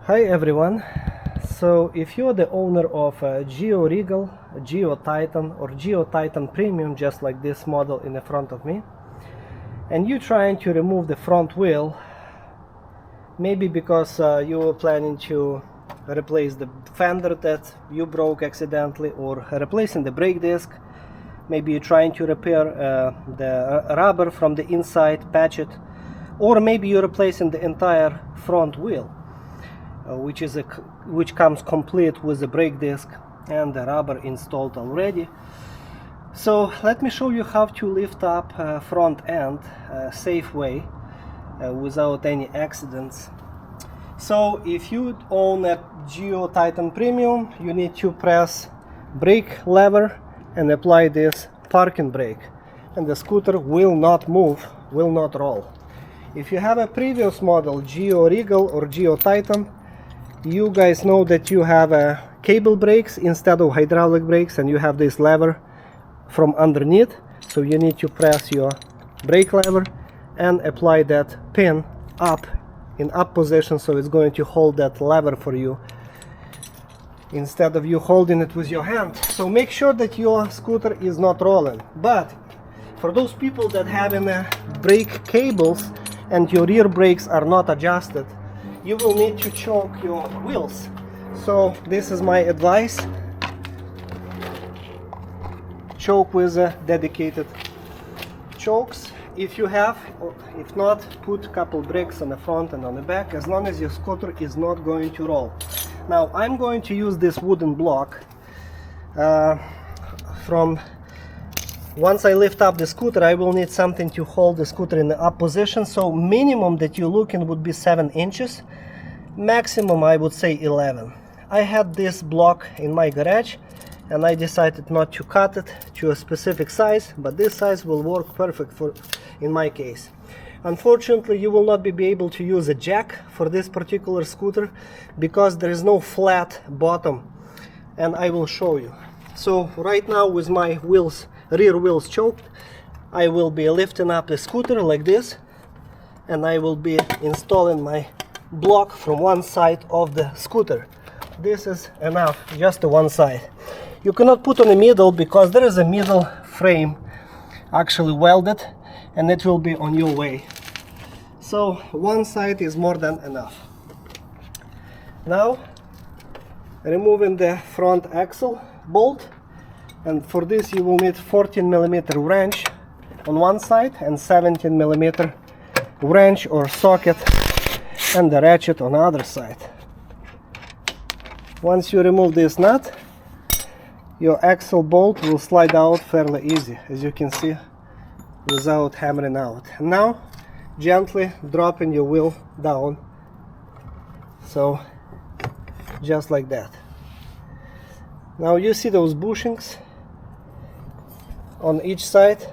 Hi everyone. So if you're the owner of a Gio Regal, a Gio Titan or Gio Titan Premium, just like this model in the front of me, and you're trying to remove the front wheel, maybe because you were planning to replace the fender that you broke accidentally, or replacing the brake disc, maybe you're trying to repair the rubber from the inside, patch it, or maybe you're replacing the entire front wheel, which comes complete with the brake disc and the rubber installed already. So let me show you how to lift up front end safe way without any accidents. So if you own a Gio Titan Premium, you need to press brake lever and apply this parking brake, and the scooter will not move, will not roll. If you have a previous model, Gio Regal or Gio Titan, you guys know that you have cable brakes instead of hydraulic brakes, and you have this lever from underneath, so you need to press your brake lever and apply that pin up in up position, so it's going to hold that lever for you instead of you holding it with your hand. So make sure that your scooter is not rolling. But for those people that have brake cables and your rear brakes are not adjusted, you will need to choke your wheels. So this is my advice: choke with dedicated chokes if you have, or if not, put a couple brakes on the front and on the back, as long as your scooter is not going to roll. Now I'm going to use this wooden block once I lift up the scooter, I will need something to hold the scooter in the up position. So minimum that you're looking would be 7 inches, maximum I would say 11. I had this block in my garage and I decided not to cut it to a specific size, but this size will work perfect for in my case. Unfortunately, you will not be able to use a jack for this particular scooter because there is no flat bottom, and I will show you. So right now, with my wheels, rear wheels choked, I will be lifting up the scooter like this, and I will be installing my block from one side of the scooter. This is enough, just the one side. You cannot put on the middle because there is a middle frame actually welded, and it will be on your way. So one side is more than enough. Now removing the front axle bolt, and for this you will need 14mm wrench on one side and 17mm wrench or socket and the ratchet on the other side. Once you remove this nut, your axle bolt will slide out fairly easy, as you can see, without hammering out. And now gently dropping your wheel down, so just like that. Now you see those bushings on each side.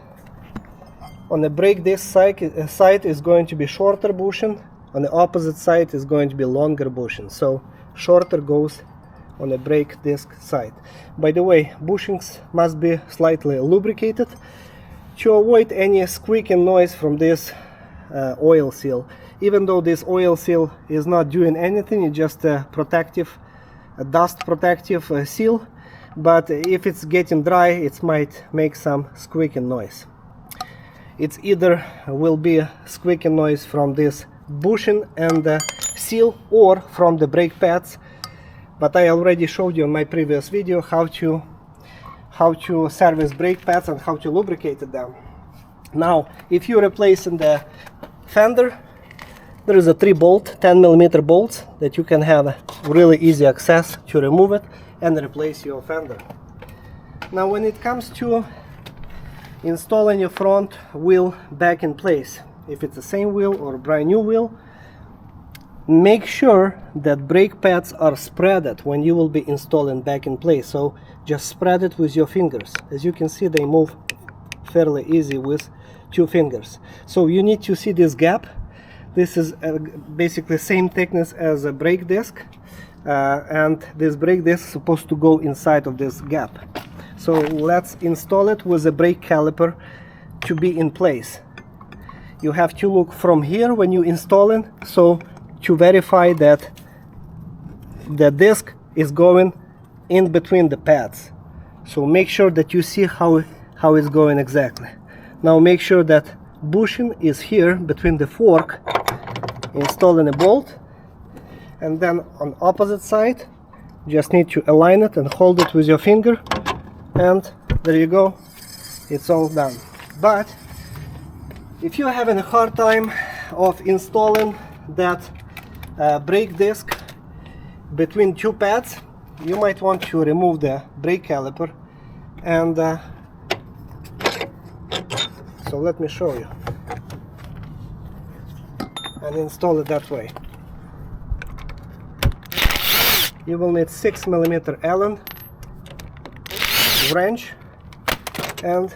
On the brake disc side is going to be shorter bushing, on the opposite side is going to be longer bushing, so shorter goes on the brake disc side. By the way, bushings must be slightly lubricated to avoid any squeaking noise from this oil seal. Even though this oil seal is not doing anything, it's just a protective, a dust protective seal, but if it's getting dry, it might make some squeaking noise. It's either will be a squeaking noise from this bushing and the seal, or from the brake pads, but I already showed you in my previous video how to service brake pads and how to lubricate them. Now if you're replacing the fender, there is a 3-bolt 10mm bolts that you can have really easy access to remove it and replace your fender. Now when it comes to installing your front wheel back in place, if it's the same wheel or a brand new wheel, make sure that brake pads are spreaded when you will be installing back in place. So just spread it with your fingers. As you can see, they move fairly easy with 2 fingers. So you need to see this gap. This is basically same thickness as a brake disc, and this brake disc is supposed to go inside of this gap. So let's install it with a brake caliper to be in place. You have to look from here when you install it, so to verify that the disc is going in between the pads. So make sure that you see how it's going exactly. Now make sure that bushing is here between the fork, installing a bolt, and then on opposite side just need to align it and hold it with your finger, and there you go, it's all done. But if you're having a hard time of installing that brake disc between two pads, you might want to remove the brake caliper, and so let me show you, and install it that way. You will need 6mm Allen wrench, and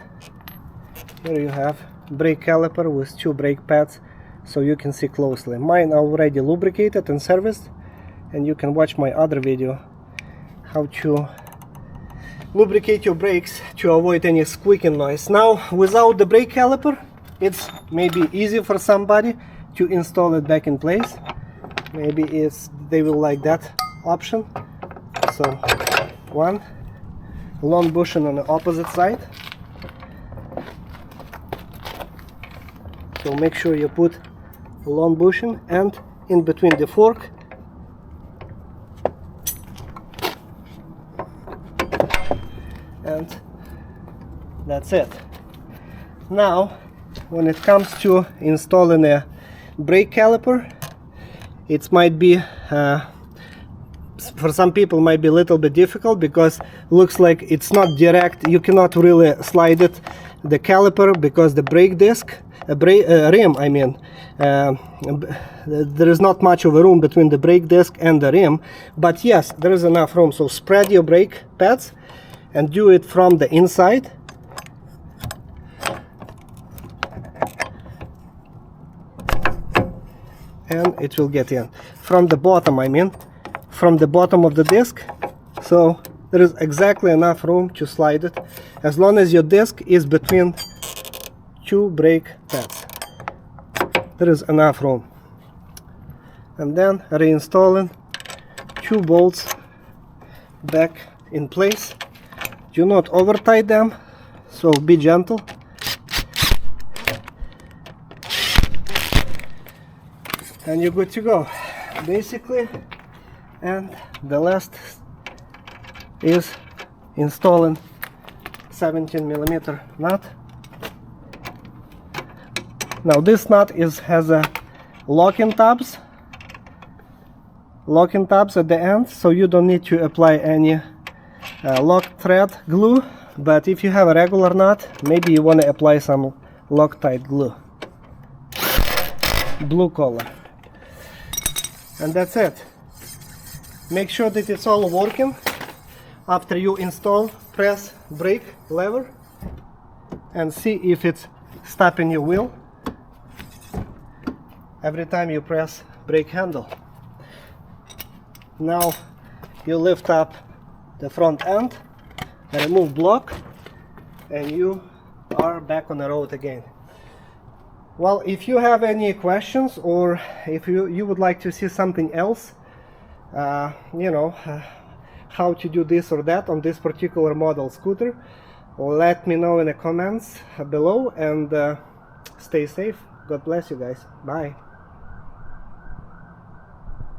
here you have brake caliper with two brake pads, so you can see closely. Mine already lubricated and serviced, and you can watch my other video how to lubricate your brakes to avoid any squeaking noise. Now without the brake caliper, it's maybe easy for somebody to install it back in place. Maybe they will like that option. So one long bushing on the opposite side. So make sure you put long bushing and in between the fork, and that's it. Now when it comes to installing a brake caliper, it might be for some people might be a little bit difficult, because looks like it's not direct. You cannot really slide it, the caliper, because the brake disc rim, I mean, there is not much of a room between the brake disc and the rim, but yes, there is enough room. So spread your brake pads and do it from the inside, and it will get in from the bottom, I mean from the bottom of the disc. So there is exactly enough room to slide it, as long as your disc is between two brake pads. There is enough room. And then reinstalling two bolts back in place. Do not over tight them, so be gentle. And you're good to go, basically. And the last is installing 17mm nut. Now this nut has a locking tabs at the end, so you don't need to apply any lock thread glue. But if you have a regular nut, maybe you want to apply some Loctite glue, blue color. And that's it. Make sure that it's all working. After you install, press brake lever and see if it's stopping your wheel every time you press brake handle. Now you lift up the front end, remove block, and you are back on the road again. Well, if you have any questions, or if you would like to see something else, you know, how to do this or that on this particular model scooter, let me know in the comments below, and stay safe. God bless you guys. Bye.